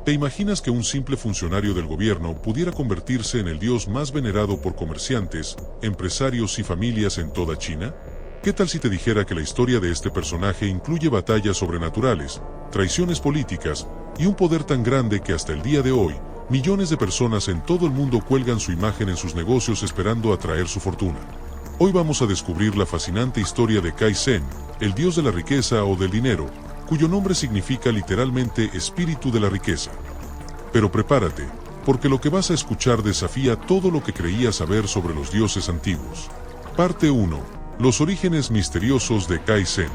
¿Te imaginas que un simple funcionario del gobierno pudiera convertirse en el dios más venerado por comerciantes, empresarios y familias en toda China? ¿Qué tal si te dijera que la historia de este personaje incluye batallas sobrenaturales, traiciones políticas y un poder tan grande que hasta el día de hoy, millones de personas en todo el mundo cuelgan su imagen en sus negocios esperando atraer su fortuna? Hoy vamos a descubrir la fascinante historia de Cai Zhen, el dios de la riqueza o del dinero, cuyo nombre significa literalmente espíritu de la riqueza. Pero prepárate, porque lo que vas a escuchar desafía todo lo que creías saber sobre los dioses antiguos. Parte 1. Los orígenes misteriosos de Cai Zhen.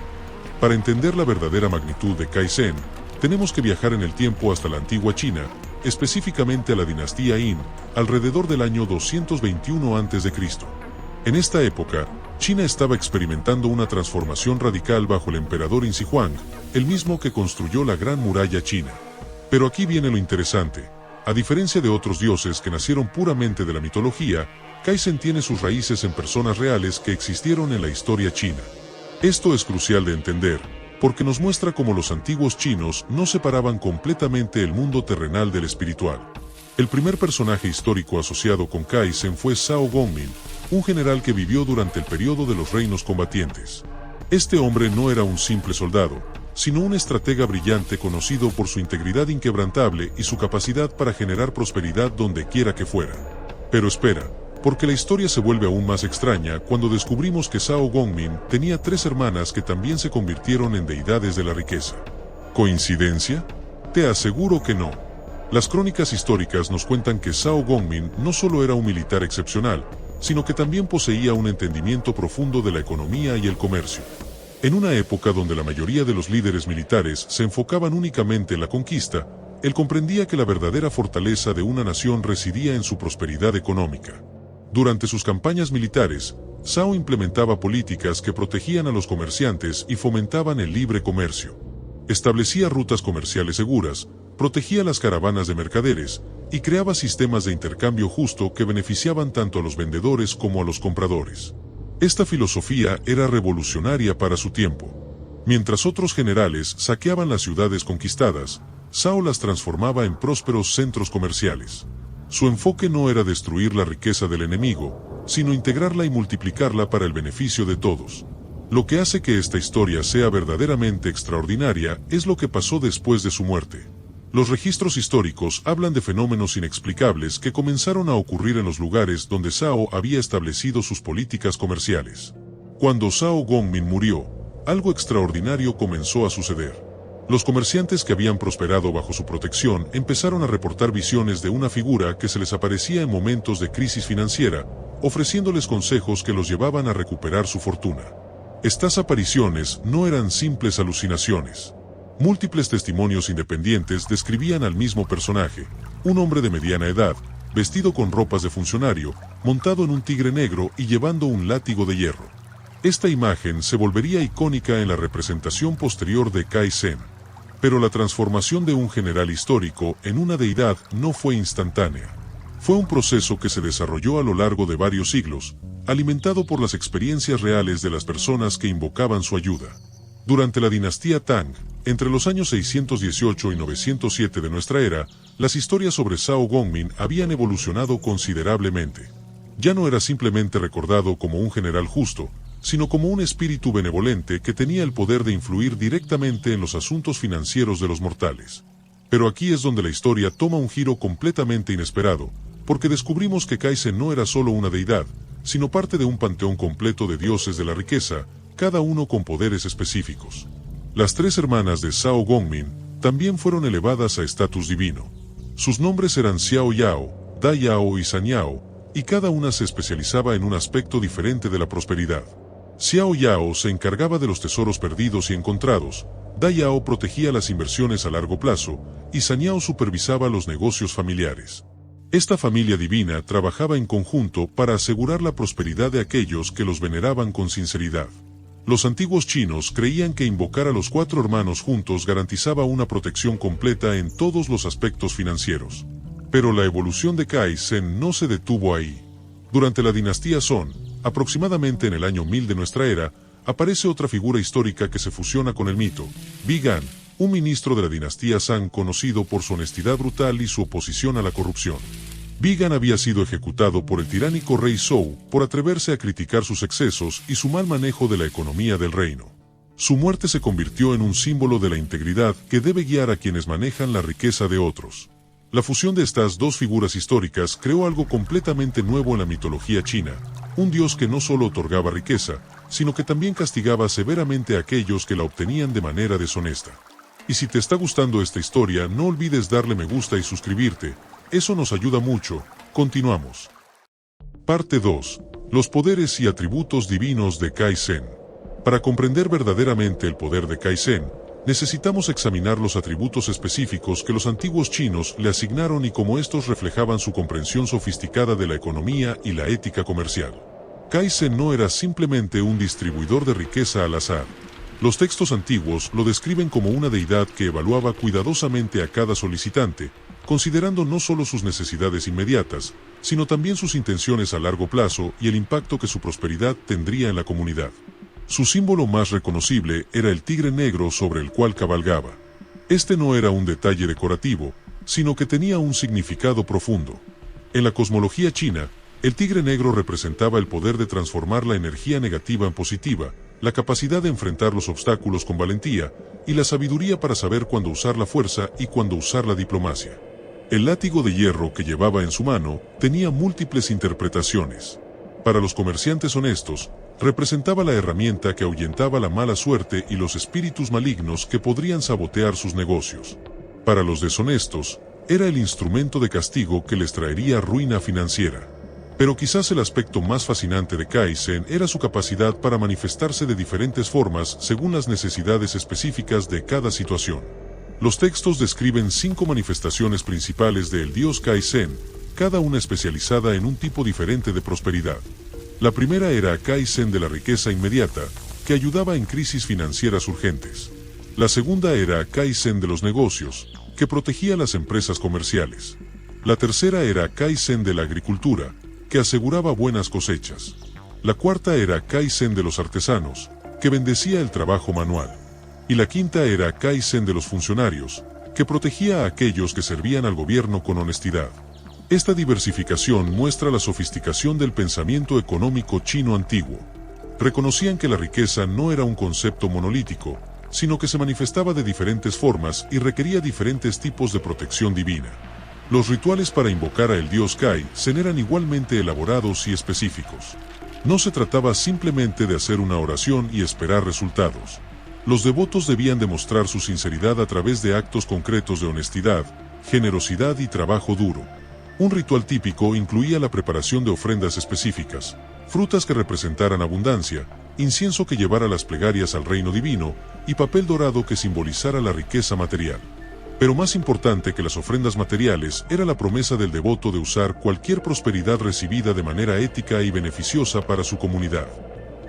Para entender la verdadera magnitud de Cai Zhen, tenemos que viajar en el tiempo hasta la antigua China, específicamente a la dinastía Yin, alrededor del año 221 a.C. En esta época, China estaba experimentando una transformación radical bajo el emperador Yin Shi Huang, el mismo que construyó la Gran Muralla China. Pero aquí viene lo interesante. A diferencia de otros dioses que nacieron puramente de la mitología, Cai Zhen tiene sus raíces en personas reales que existieron en la historia china. Esto es crucial de entender, porque nos muestra cómo los antiguos chinos no separaban completamente el mundo terrenal del espiritual. El primer personaje histórico asociado con Cai Zhen fue Zhao Gongmin, un general que vivió durante el periodo de los reinos combatientes. Este hombre no era un simple soldado, sino un estratega brillante conocido por su integridad inquebrantable y su capacidad para generar prosperidad donde quiera que fuera. Pero espera, porque la historia se vuelve aún más extraña cuando descubrimos que Zhao Gongmin tenía 3 hermanas que también se convirtieron en deidades de la riqueza. ¿Coincidencia? Te aseguro que no. Las crónicas históricas nos cuentan que Zhao Gongmin no solo era un militar excepcional, sino que también poseía un entendimiento profundo de la economía y el comercio. En una época donde la mayoría de los líderes militares se enfocaban únicamente en la conquista, él comprendía que la verdadera fortaleza de una nación residía en su prosperidad económica. Durante sus campañas militares, Zhao implementaba políticas que protegían a los comerciantes y fomentaban el libre comercio. Establecía rutas comerciales seguras, protegía las caravanas de mercaderes, y creaba sistemas de intercambio justo que beneficiaban tanto a los vendedores como a los compradores. Esta filosofía era revolucionaria para su tiempo. Mientras otros generales saqueaban las ciudades conquistadas, Zhao las transformaba en prósperos centros comerciales. Su enfoque no era destruir la riqueza del enemigo, sino integrarla y multiplicarla para el beneficio de todos. Lo que hace que esta historia sea verdaderamente extraordinaria es lo que pasó después de su muerte. Los registros históricos hablan de fenómenos inexplicables que comenzaron a ocurrir en los lugares donde Zhao había establecido sus políticas comerciales. Cuando Zhao Gongmin murió, algo extraordinario comenzó a suceder. Los comerciantes que habían prosperado bajo su protección empezaron a reportar visiones de una figura que se les aparecía en momentos de crisis financiera, ofreciéndoles consejos que los llevaban a recuperar su fortuna. Estas apariciones no eran simples alucinaciones. Múltiples testimonios independientes describían al mismo personaje, un hombre de mediana edad, vestido con ropas de funcionario, montado en un tigre negro y llevando un látigo de hierro. Esta imagen se volvería icónica en la representación posterior de Cai Zhen. Pero la transformación de un general histórico en una deidad no fue instantánea. Fue un proceso que se desarrolló a lo largo de varios siglos, alimentado por las experiencias reales de las personas que invocaban su ayuda. Durante la dinastía Tang, entre los años 618 y 907 de nuestra era, las historias sobre Zhao Gongmin habían evolucionado considerablemente. Ya no era simplemente recordado como un general justo, sino como un espíritu benevolente que tenía el poder de influir directamente en los asuntos financieros de los mortales. Pero aquí es donde la historia toma un giro completamente inesperado, porque descubrimos que Cai Zhen no era solo una deidad, sino parte de un panteón completo de dioses de la riqueza, cada uno con poderes específicos. Las 3 hermanas de Zhao Gongmin también fueron elevadas a estatus divino. Sus nombres eran Xiao Yao, Da Yao y San Yao, y cada una se especializaba en un aspecto diferente de la prosperidad. Xiao Yao se encargaba de los tesoros perdidos y encontrados, Da Yao protegía las inversiones a largo plazo, y San Yao supervisaba los negocios familiares. Esta familia divina trabajaba en conjunto para asegurar la prosperidad de aquellos que los veneraban con sinceridad. Los antiguos chinos creían que invocar a los 4 hermanos juntos garantizaba una protección completa en todos los aspectos financieros. Pero la evolución de Cai Zhen no se detuvo ahí. Durante la dinastía Song, aproximadamente en el año 1000 de nuestra era, aparece otra figura histórica que se fusiona con el mito, Bi Gan, un ministro de la dinastía Zhang conocido por su honestidad brutal y su oposición a la corrupción. Vigan había sido ejecutado por el tiránico rey Zhou por atreverse a criticar sus excesos y su mal manejo de la economía del reino. Su muerte se convirtió en un símbolo de la integridad que debe guiar a quienes manejan la riqueza de otros. La fusión de estas dos figuras históricas creó algo completamente nuevo en la mitología china, un dios que no solo otorgaba riqueza, sino que también castigaba severamente a aquellos que la obtenían de manera deshonesta. Y si te está gustando esta historia, no olvides darle me gusta y suscribirte, eso nos ayuda mucho. Continuamos. Parte 2. Los poderes y atributos divinos de Kaizen. Para comprender verdaderamente el poder de Kaizen, necesitamos examinar los atributos específicos que los antiguos chinos le asignaron y cómo estos reflejaban su comprensión sofisticada de la economía y la ética comercial. Kaizen no era simplemente un distribuidor de riqueza al azar. Los textos antiguos lo describen como una deidad que evaluaba cuidadosamente a cada solicitante, considerando no solo sus necesidades inmediatas, sino también sus intenciones a largo plazo y el impacto que su prosperidad tendría en la comunidad. Su símbolo más reconocible era el tigre negro sobre el cual cabalgaba. Este no era un detalle decorativo, sino que tenía un significado profundo. En la cosmología china, el tigre negro representaba el poder de transformar la energía negativa en positiva, la capacidad de enfrentar los obstáculos con valentía, y la sabiduría para saber cuándo usar la fuerza y cuándo usar la diplomacia. El látigo de hierro que llevaba en su mano tenía múltiples interpretaciones. Para los comerciantes honestos, representaba la herramienta que ahuyentaba la mala suerte y los espíritus malignos que podrían sabotear sus negocios. Para los deshonestos, era el instrumento de castigo que les traería ruina financiera. Pero quizás el aspecto más fascinante de Kaizen era su capacidad para manifestarse de diferentes formas según las necesidades específicas de cada situación. Los textos describen 5 manifestaciones principales del dios Kaizen, cada una especializada en un tipo diferente de prosperidad. La primera era Kaizen de la riqueza inmediata, que ayudaba en crisis financieras urgentes. La segunda era Kaizen de los negocios, que protegía las empresas comerciales. La tercera era Kaizen de la agricultura, que aseguraba buenas cosechas. La cuarta era Kaizen de los artesanos, que bendecía el trabajo manual. Y la quinta era Kaizen de los funcionarios, que protegía a aquellos que servían al gobierno con honestidad. Esta diversificación muestra la sofisticación del pensamiento económico chino antiguo. Reconocían que la riqueza no era un concepto monolítico, sino que se manifestaba de diferentes formas y requería diferentes tipos de protección divina. Los rituales para invocar a el dios Kaizen eran igualmente elaborados y específicos. No se trataba simplemente de hacer una oración y esperar resultados. Los devotos debían demostrar su sinceridad a través de actos concretos de honestidad, generosidad y trabajo duro. Un ritual típico incluía la preparación de ofrendas específicas, frutas que representaran abundancia, incienso que llevara las plegarias al reino divino y papel dorado que simbolizara la riqueza material. Pero más importante que las ofrendas materiales era la promesa del devoto de usar cualquier prosperidad recibida de manera ética y beneficiosa para su comunidad.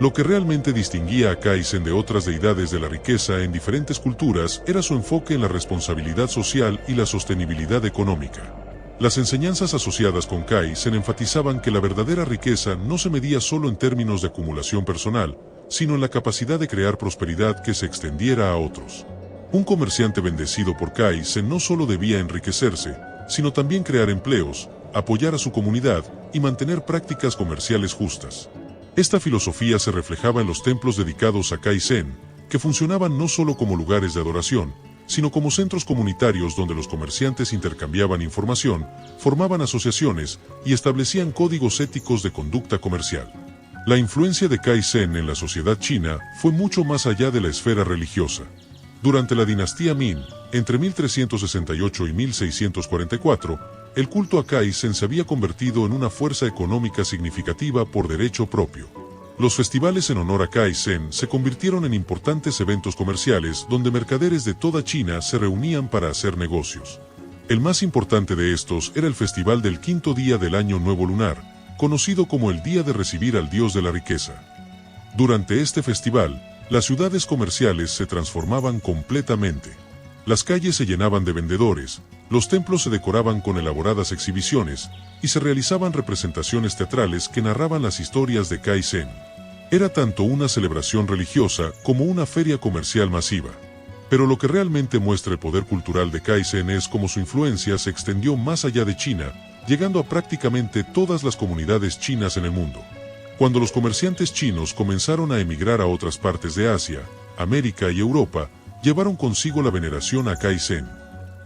Lo que realmente distinguía a Kaizen de otras deidades de la riqueza en diferentes culturas era su enfoque en la responsabilidad social y la sostenibilidad económica. Las enseñanzas asociadas con Kaizen enfatizaban que la verdadera riqueza no se medía solo en términos de acumulación personal, sino en la capacidad de crear prosperidad que se extendiera a otros. Un comerciante bendecido por Kaizen no solo debía enriquecerse, sino también crear empleos, apoyar a su comunidad y mantener prácticas comerciales justas. Esta filosofía se reflejaba en los templos dedicados a Kaizen, que funcionaban no solo como lugares de adoración, sino como centros comunitarios donde los comerciantes intercambiaban información, formaban asociaciones y establecían códigos éticos de conducta comercial. La influencia de Kaizen en la sociedad china fue mucho más allá de la esfera religiosa. Durante la dinastía Ming, entre 1368 y 1644, el culto a Kaizen se había convertido en una fuerza económica significativa por derecho propio. Los festivales en honor a Kaizen se convirtieron en importantes eventos comerciales donde mercaderes de toda China se reunían para hacer negocios. El más importante de estos era el festival del quinto día del año nuevo lunar, conocido como el Día de Recibir al Dios de la Riqueza. Durante este festival, las ciudades comerciales se transformaban completamente. Las calles se llenaban de vendedores, los templos se decoraban con elaboradas exhibiciones, y se realizaban representaciones teatrales que narraban las historias de Kaizen. Era tanto una celebración religiosa como una feria comercial masiva. Pero lo que realmente muestra el poder cultural de Kaizen es cómo su influencia se extendió más allá de China, llegando a prácticamente todas las comunidades chinas en el mundo. Cuando los comerciantes chinos comenzaron a emigrar a otras partes de Asia, América y Europa, llevaron consigo la veneración a Kaizen.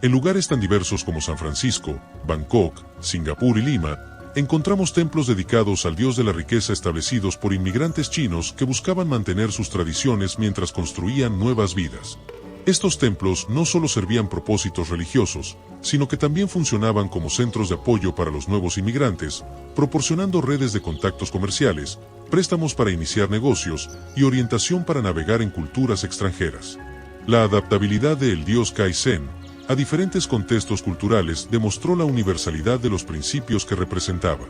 En lugares tan diversos como San Francisco, Bangkok, Singapur y Lima, encontramos templos dedicados al dios de la riqueza establecidos por inmigrantes chinos que buscaban mantener sus tradiciones mientras construían nuevas vidas. Estos templos no solo servían propósitos religiosos, sino que también funcionaban como centros de apoyo para los nuevos inmigrantes, proporcionando redes de contactos comerciales, préstamos para iniciar negocios y orientación para navegar en culturas extranjeras. La adaptabilidad del dios Kaizen a diferentes contextos culturales demostró la universalidad de los principios que representaba.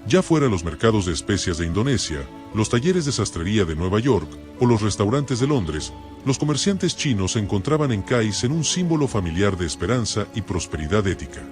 Ya fuera los mercados de especias de Indonesia, los talleres de sastrería de Nueva York o los restaurantes de Londres, los comerciantes chinos encontraban en Kaizen un símbolo familiar de esperanza y prosperidad ética.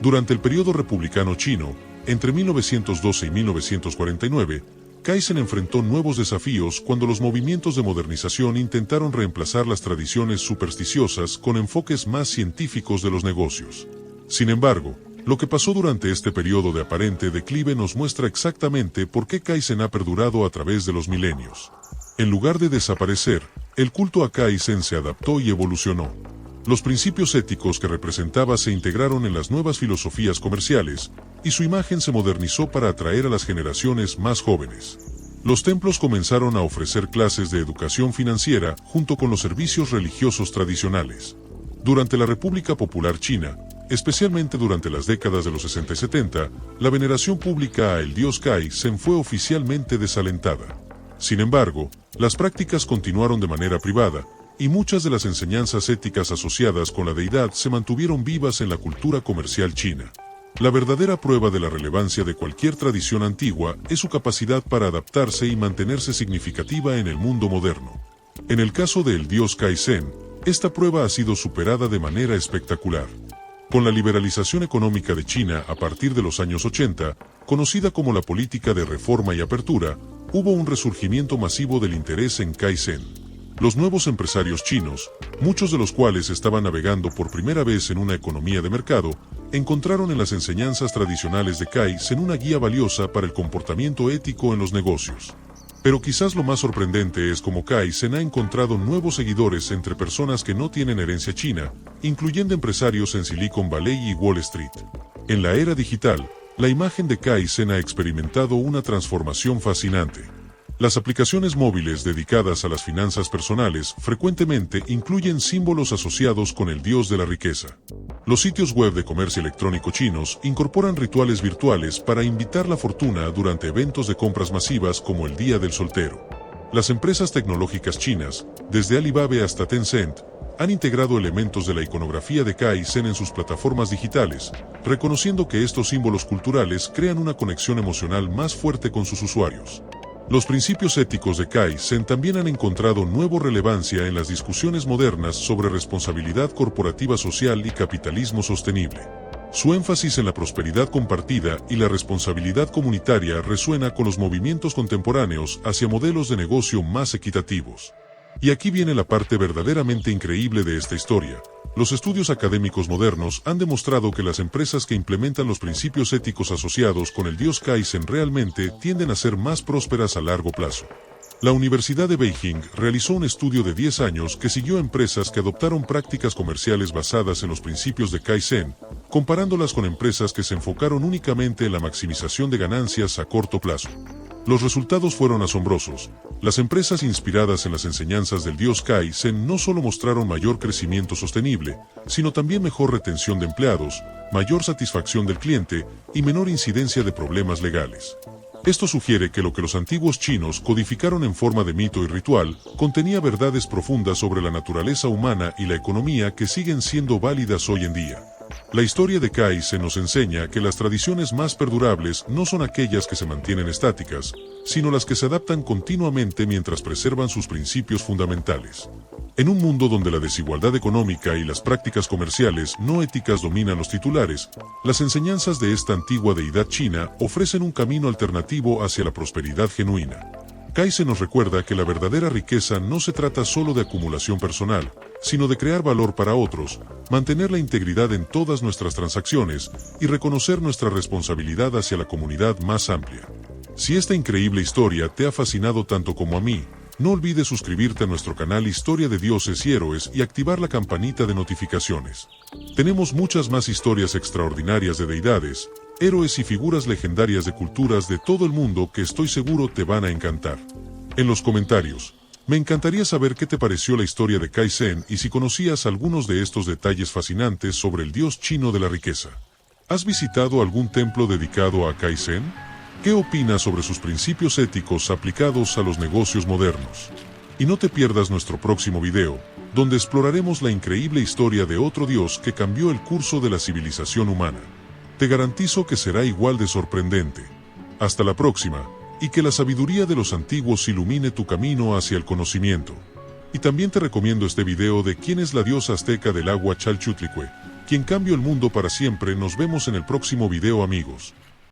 Durante el periodo republicano chino, entre 1912 y 1949, Kaizen enfrentó nuevos desafíos cuando los movimientos de modernización intentaron reemplazar las tradiciones supersticiosas con enfoques más científicos de los negocios. Sin embargo, lo que pasó durante este periodo de aparente declive nos muestra exactamente por qué Kaizen ha perdurado a través de los milenios. En lugar de desaparecer, el culto a Kaizen se adaptó y evolucionó. Los principios éticos que representaba se integraron en las nuevas filosofías comerciales, y su imagen se modernizó para atraer a las generaciones más jóvenes. Los templos comenzaron a ofrecer clases de educación financiera junto con los servicios religiosos tradicionales. Durante la República Popular China, especialmente durante las décadas de los 60 y 70, la veneración pública a el dios Kaizen fue oficialmente desalentada. Sin embargo, las prácticas continuaron de manera privada, y muchas de las enseñanzas éticas asociadas con la deidad se mantuvieron vivas en la cultura comercial china. La verdadera prueba de la relevancia de cualquier tradición antigua es su capacidad para adaptarse y mantenerse significativa en el mundo moderno. En el caso del dios Kaizen, esta prueba ha sido superada de manera espectacular. Con la liberalización económica de China a partir de los años 80, conocida como la política de reforma y apertura, hubo un resurgimiento masivo del interés en Kaizen. Los nuevos empresarios chinos, muchos de los cuales estaban navegando por primera vez en una economía de mercado, encontraron en las enseñanzas tradicionales de Kaizen una guía valiosa para el comportamiento ético en los negocios. Pero quizás lo más sorprendente es cómo Kaizen ha encontrado nuevos seguidores entre personas que no tienen herencia china, incluyendo empresarios en Silicon Valley y Wall Street. En la era digital, la imagen de Kaizen ha experimentado una transformación fascinante. Las aplicaciones móviles dedicadas a las finanzas personales frecuentemente incluyen símbolos asociados con el dios de la riqueza. Los sitios web de comercio electrónico chinos incorporan rituales virtuales para invitar la fortuna durante eventos de compras masivas como el Día del Soltero. Las empresas tecnológicas chinas, desde Alibaba hasta Tencent, han integrado elementos de la iconografía de Kaizen en sus plataformas digitales, reconociendo que estos símbolos culturales crean una conexión emocional más fuerte con sus usuarios. Los principios éticos de Kaizen también han encontrado nueva relevancia en las discusiones modernas sobre responsabilidad corporativa social y capitalismo sostenible. Su énfasis en la prosperidad compartida y la responsabilidad comunitaria resuena con los movimientos contemporáneos hacia modelos de negocio más equitativos. Y aquí viene la parte verdaderamente increíble de esta historia. Los estudios académicos modernos han demostrado que las empresas que implementan los principios éticos asociados con el dios Kaizen realmente tienden a ser más prósperas a largo plazo. La Universidad de Beijing realizó un estudio de 10 años que siguió empresas que adoptaron prácticas comerciales basadas en los principios de Kaizen, comparándolas con empresas que se enfocaron únicamente en la maximización de ganancias a corto plazo. Los resultados fueron asombrosos. Las empresas inspiradas en las enseñanzas del dios Kaizen no solo mostraron mayor crecimiento sostenible, sino también mejor retención de empleados, mayor satisfacción del cliente y menor incidencia de problemas legales. Esto sugiere que lo que los antiguos chinos codificaron en forma de mito y ritual contenía verdades profundas sobre la naturaleza humana y la economía que siguen siendo válidas hoy en día. La historia de Kaizen nos enseña que las tradiciones más perdurables no son aquellas que se mantienen estáticas, sino las que se adaptan continuamente mientras preservan sus principios fundamentales. En un mundo donde la desigualdad económica y las prácticas comerciales no éticas dominan los titulares, las enseñanzas de esta antigua deidad china ofrecen un camino alternativo hacia la prosperidad genuina. Kaizen nos recuerda que la verdadera riqueza no se trata solo de acumulación personal, sino de crear valor para otros, mantener la integridad en todas nuestras transacciones y reconocer nuestra responsabilidad hacia la comunidad más amplia. Si esta increíble historia te ha fascinado tanto como a mí, no olvides suscribirte a nuestro canal Historia de Dioses y Héroes y activar la campanita de notificaciones. Tenemos muchas más historias extraordinarias de deidades, héroes y figuras legendarias de culturas de todo el mundo que estoy seguro te van a encantar. En los comentarios, me encantaría saber qué te pareció la historia de Kaizen y si conocías algunos de estos detalles fascinantes sobre el dios chino de la riqueza. ¿Has visitado algún templo dedicado a Kaizen? ¿Qué opinas sobre sus principios éticos aplicados a los negocios modernos? Y no te pierdas nuestro próximo video, donde exploraremos la increíble historia de otro dios que cambió el curso de la civilización humana. Te garantizo que será igual de sorprendente. Hasta la próxima, y que la sabiduría de los antiguos ilumine tu camino hacia el conocimiento. Y también te recomiendo este video de quién es la diosa azteca del agua Chalchutlicue, quien cambió el mundo para siempre. Nos vemos en el próximo video, amigos.